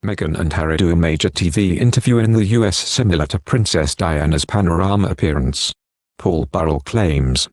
Meghan and Harry do a major TV interview in the US similar to Princess Diana's Panorama appearance. Paul Burrell claims.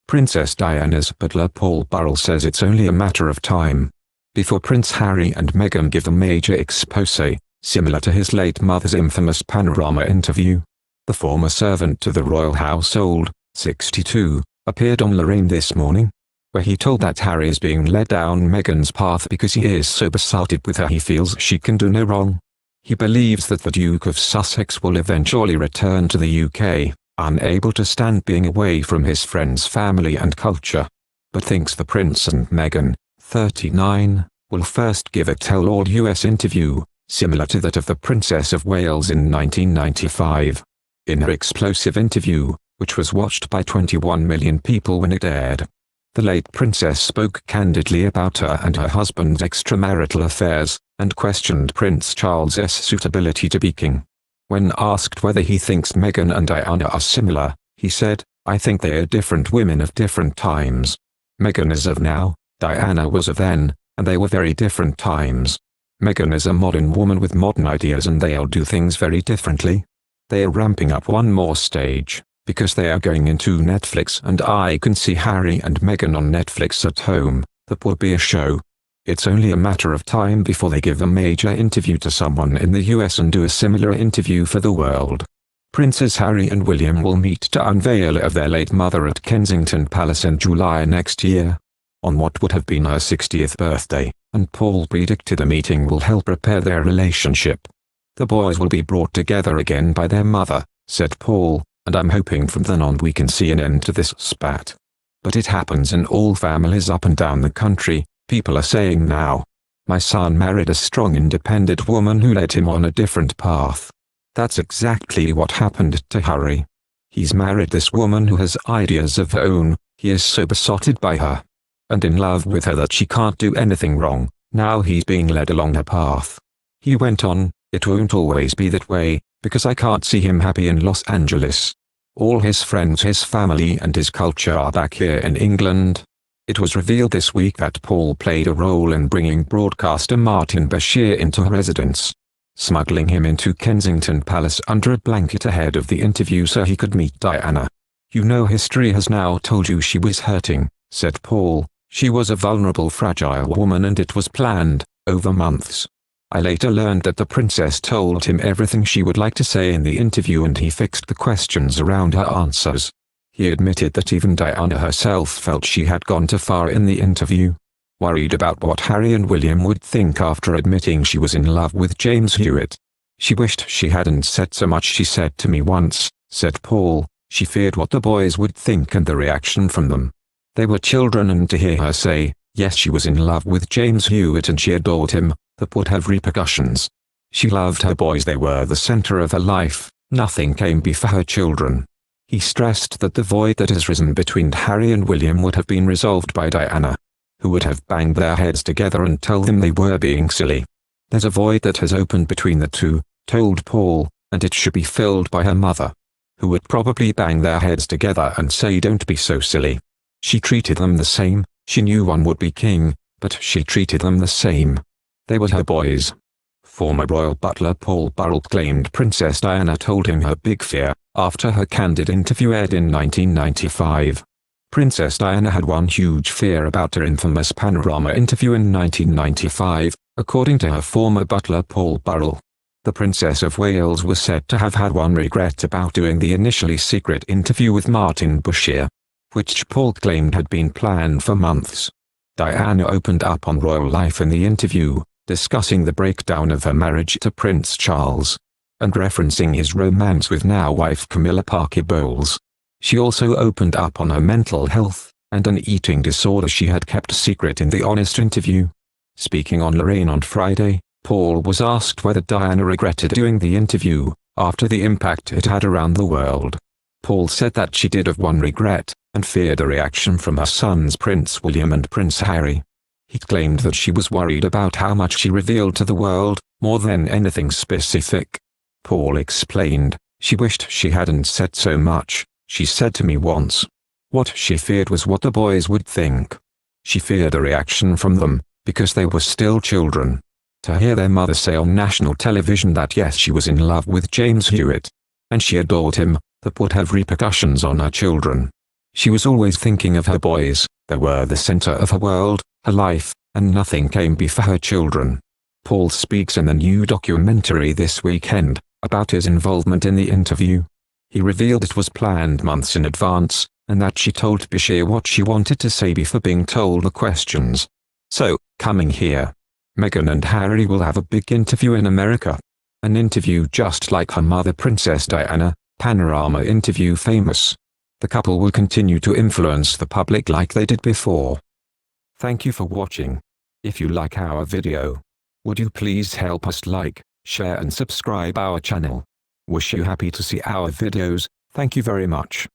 Princess Diana's butler Paul Burrell says it's only a matter of time before Prince Harry and Meghan give a major exposé, similar to his late mother's infamous Panorama interview. The former servant to the royal household, 62, appeared on Lorraine this morning, where he told that Harry is being led down Meghan's path because he is so besotted with her he feels she can do no wrong. He believes that the Duke of Sussex will eventually return to the UK, unable to stand being away from his friends' family and culture, but thinks the Prince and Meghan, 39, will first give a tell-all US interview, similar to that of the Princess of Wales in 1995. In her explosive interview, which was watched by 21 million people when it aired, the late princess spoke candidly about her and her husband's extramarital affairs, and questioned Prince Charles's suitability to be king. When asked whether he thinks Meghan and Diana are similar, he said, "I think they are different women of different times. Meghan is of now, Diana was of then, and they were very different times. Meghan is a modern woman with modern ideas and they'll do things very differently. They are ramping up one more stage, because they are going into Netflix and I can see Harry and Meghan on Netflix at home. That will be a show. It's only a matter of time before they give a major interview to someone in the US and do a similar interview for the world." Princes Harry and William will meet to unveil of their late mother at Kensington Palace in July next year, on what would have been her 60th birthday, and Paul predicted the meeting will help repair their relationship. "The boys will be brought together again by their mother," said Paul, "and I'm hoping from then on we can see an end to this spat. But it happens in all families up and down the country, people are saying now. My son married a strong independent woman who led him on a different path. That's exactly what happened to Harry. He's married this woman who has ideas of her own, he is so besotted by her, and in love with her that she can't do anything wrong. Now he's being led along her path." He went on, "It won't always be that way, because I can't see him happy in Los Angeles. All his friends, his family and his culture are back here in England." It was revealed this week that Paul played a role in bringing broadcaster Martin Bashir into her residence, smuggling him into Kensington Palace under a blanket ahead of the interview so he could meet Diana. "You know, history has now told you she was hurting," said Paul. "She was a vulnerable, fragile woman and it was planned, over months. I later learned that the princess told him everything she would like to say in the interview and he fixed the questions around her answers." He admitted that even Diana herself felt she had gone too far in the interview. Worried about what Harry and William would think after admitting she was in love with James Hewitt. "She wished she hadn't said so much. She said to me once," said Paul, "she feared what the boys would think and the reaction from them. They were children, and to hear her say, yes, she was in love with James Hewitt and she adored him, that would have repercussions. She loved her boys, they were the center of her life, nothing came before her children." He stressed that the void that has risen between Harry and William would have been resolved by Diana, who would have banged their heads together and tell them they were being silly. "There's a void that has opened between the two," told Paul, "and it should be filled by her mother, who would probably bang their heads together and say, 'Don't be so silly.' She treated them the same. She knew one would be king, but she treated them the same. They were her boys." Former royal butler Paul Burrell claimed Princess Diana told him her big fear, after her candid interview aired in 1995. Princess Diana had one huge fear about her infamous Panorama interview in 1995, according to her former butler Paul Burrell. The Princess of Wales was said to have had one regret about doing the initially secret interview with Martin Bashir, which Paul claimed had been planned for months. Diana opened up on royal life in the interview, discussing the breakdown of her marriage to Prince Charles, and referencing his romance with now-wife Camilla Parker Bowles. She also opened up on her mental health, and an eating disorder she had kept secret in the honest interview. Speaking on Lorraine on Friday, Paul was asked whether Diana regretted doing the interview, after the impact it had around the world. Paul said that she did have one regret, and feared a reaction from her sons Prince William and Prince Harry. He claimed that she was worried about how much she revealed to the world, more than anything specific. Paul explained, "She wished she hadn't said so much. She said to me once. What she feared was what the boys would think. She feared a reaction from them, because they were still children. To hear their mother say on national television that yes, she was in love with James Hewitt, and she adored him, that would have repercussions on her children. She was always thinking of her boys, they were the center of her world, her life, and nothing came before her children. Paul speaks in the new documentary this weekend, about his involvement in the interview. He revealed it was planned months in advance, and that she told Bashir what she wanted to say before being told the questions. So, coming here, Meghan and Harry will have a big interview in America. An interview just like her mother Princess Diana, Panorama interview famous. The couple will continue to influence the public like they did before. Thank you for watching. If you like our video, would you please help us like, share and subscribe our channel. Wish you happy to see our videos. Thank you very much.